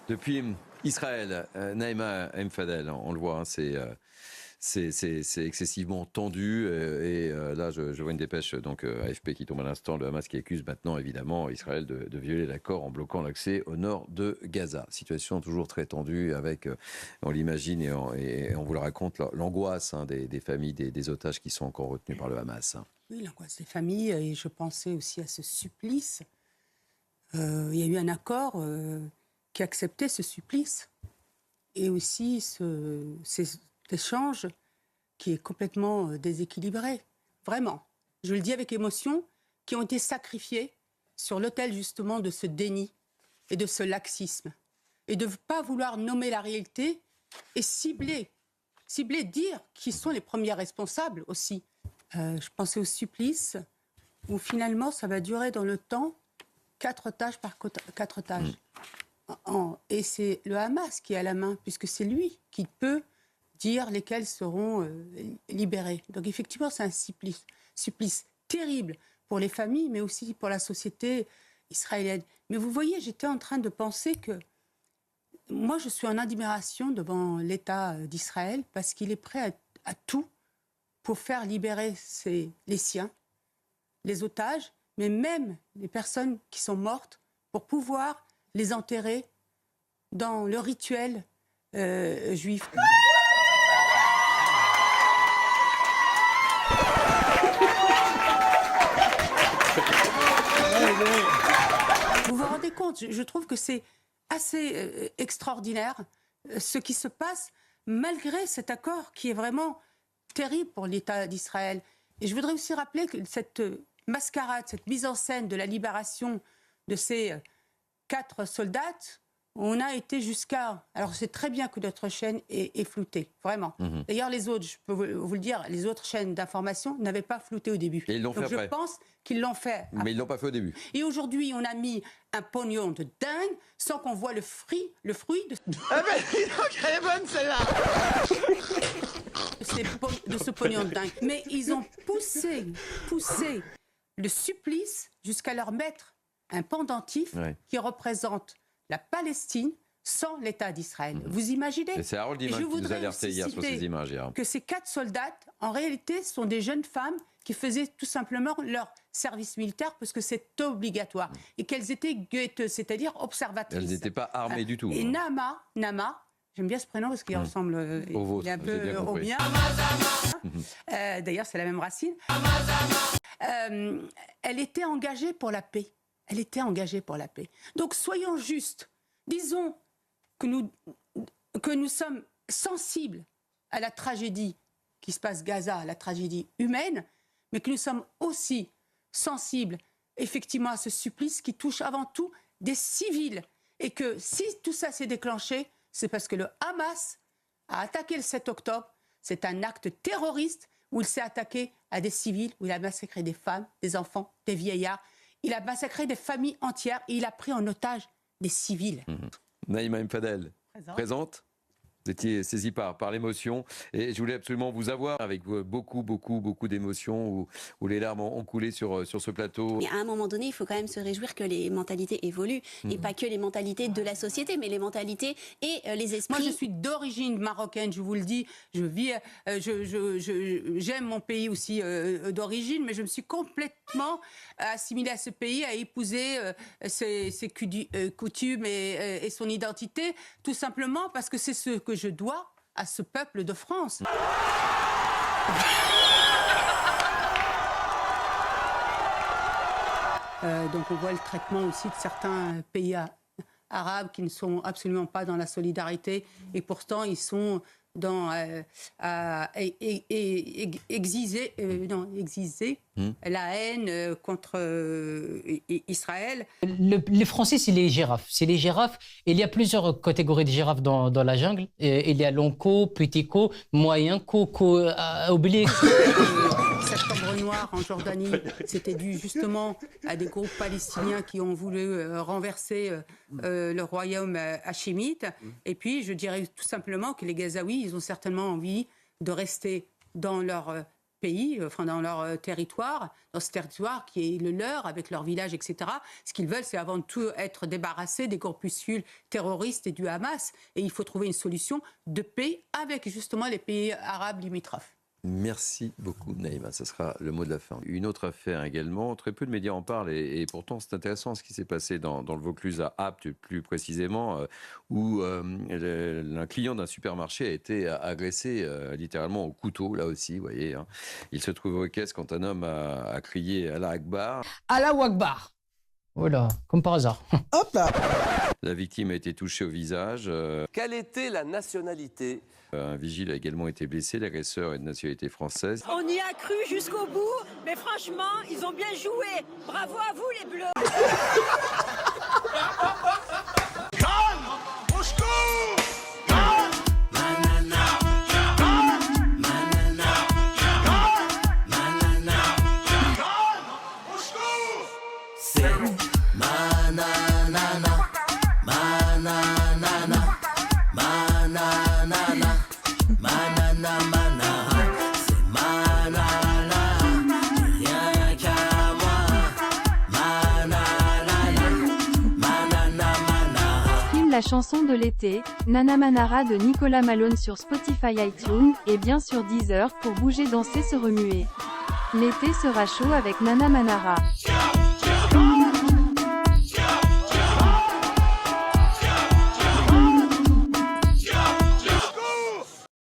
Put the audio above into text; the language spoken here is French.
Depuis Israël, Naïma Mfadel, on le voit, hein, c'est excessivement tendu. Là, je vois une dépêche donc AFP qui tombe à l'instant, le Hamas qui accuse maintenant évidemment Israël de violer l'accord en bloquant l'accès au nord de Gaza. Situation toujours très tendue avec, on l'imagine et on vous le raconte, l'angoisse des familles des otages qui sont encore retenus par le Hamas. Oui, l'angoisse des familles, et je pensais aussi à ce supplice. Il y a eu un accord qui acceptait ce supplice et aussi cet échange qui est complètement déséquilibré. Vraiment, je le dis avec émotion, qui ont été sacrifiés sur l'autel justement de ce déni et de ce laxisme. Et de ne pas vouloir nommer la réalité et cibler, dire qui sont les premiers responsables aussi. Je pensais au supplice où finalement ça va durer dans le temps 4 otages par 4 otages. Et c'est le Hamas qui est à la main, puisque c'est lui qui peut dire lesquels seront libérés. Donc effectivement, c'est un supplice terrible pour les familles, mais aussi pour la société israélienne. Mais vous voyez, j'étais en train de penser que moi, je suis en admiration devant l'État d'Israël, parce qu'il est prêt à tout pour faire libérer les siens, les otages, mais même les personnes qui sont mortes, pour pouvoir les enterrer dans le rituel juif. Vous vous rendez compte, je trouve que c'est assez extraordinaire ce qui se passe malgré cet accord qui est vraiment terrible pour l'État d'Israël. Et je voudrais aussi rappeler que cette mascarade, cette mise en scène de la libération de ces 4 soldats, on a été jusqu'à... Alors c'est très bien que notre chaîne est floutée, vraiment. D'ailleurs les autres, je peux vous le dire, les autres chaînes d'information n'avaient pas flouté au début. Et ils l'ont fait après. Je pense qu'ils l'ont fait après. Mais ils l'ont pas fait au début. Et aujourd'hui, on a mis un pognon de dingue sans qu'on voit le fruit de... Ah ben dis donc, elle est bonne celle-là. de ce pognon de dingue. Mais ils ont poussé le supplice jusqu'à leur mettre un pendentif qui représente la Palestine sans l'État d'Israël. Vous imaginez? Et c'est Harold Iman qui nous a alerté hier sur ces images. Que ces 4 soldats, en réalité, sont des jeunes femmes qui faisaient tout simplement leur service militaire parce que c'est obligatoire. Et qu'elles étaient guetteuses, c'est-à-dire observatrices. Elles n'étaient pas armées du tout. Et Nama, j'aime bien ce prénom parce qu'il ressemble au vôtre, il est un peu au mien. D'ailleurs, c'est la même racine. Elle était engagée pour la paix. Elle était engagée pour la paix. Donc, soyons justes. Disons que nous sommes sensibles à la tragédie qui se passe à Gaza, à la tragédie humaine, mais que nous sommes aussi sensibles, effectivement, à ce supplice qui touche avant tout des civils. Et que si tout ça s'est déclenché, c'est parce que le Hamas a attaqué le 7 octobre. C'est un acte terroriste où il s'est attaqué à des civils, où il a massacré des femmes, des enfants, des vieillards. Il a massacré des familles entières et il a pris en otage des civils. Naïma Mfadel, présente. Vous étiez saisi par l'émotion et je voulais absolument vous avoir avec beaucoup d'émotions où les larmes ont coulé sur ce plateau. Mais à un moment donné, il faut quand même se réjouir que les mentalités évoluent et pas que les mentalités de la société, mais les mentalités et les esprits. Moi, je suis d'origine marocaine, je vous le dis. Je vis, j'aime mon pays aussi d'origine, mais je me suis complètement assimilée à ce pays, à épouser ses coutumes et son identité, tout simplement parce que c'est ce que je dois à ce peuple de France. Donc on voit le traitement aussi de certains pays arabes qui ne sont absolument pas dans la solidarité et pourtant ils sont dans exciser la haine contre Israël. Les Français, c'est les girafes. C'est les girafes. Il y a plusieurs catégories de girafes dans la jungle. Il y a long cou, petit cou, moyen cou, oblique. Septembre noir en Jordanie, c'était dû justement à des groupes palestiniens qui ont voulu renverser le royaume hachémite. Et puis, je dirais tout simplement que les Gazaouis, ils ont certainement envie de rester dans leur pays, enfin dans leur territoire, dans ce territoire qui est le leur, avec leur village, etc. Ce qu'ils veulent, c'est avant tout être débarrassés des corpuscules terroristes et du Hamas. Et il faut trouver une solution de paix avec justement les pays arabes limitrophes. Merci beaucoup, Naïma. Ce sera le mot de la fin. Une autre affaire également, très peu de médias en parlent et pourtant c'est intéressant ce qui s'est passé dans le Vaucluse à Apt, plus précisément, où un client d'un supermarché a été agressé littéralement au couteau, là aussi, vous voyez. Hein. Il se trouve aux caisses quand un homme a crié Allah Akbar. Allah Akbar. Voilà, comme par hasard. Hop là. La victime a été touchée au visage. Quelle était la nationalité ? Un vigile a également été blessé. L'agresseur est de nationalité française. On y a cru jusqu'au bout, mais franchement, ils ont bien joué. Bravo à vous, les Bleus. La chanson de l'été, Nana Manara de Nicolas Malone sur Spotify, iTunes, et bien sûr Deezer pour bouger, danser, se remuer. L'été sera chaud avec Nana Manara.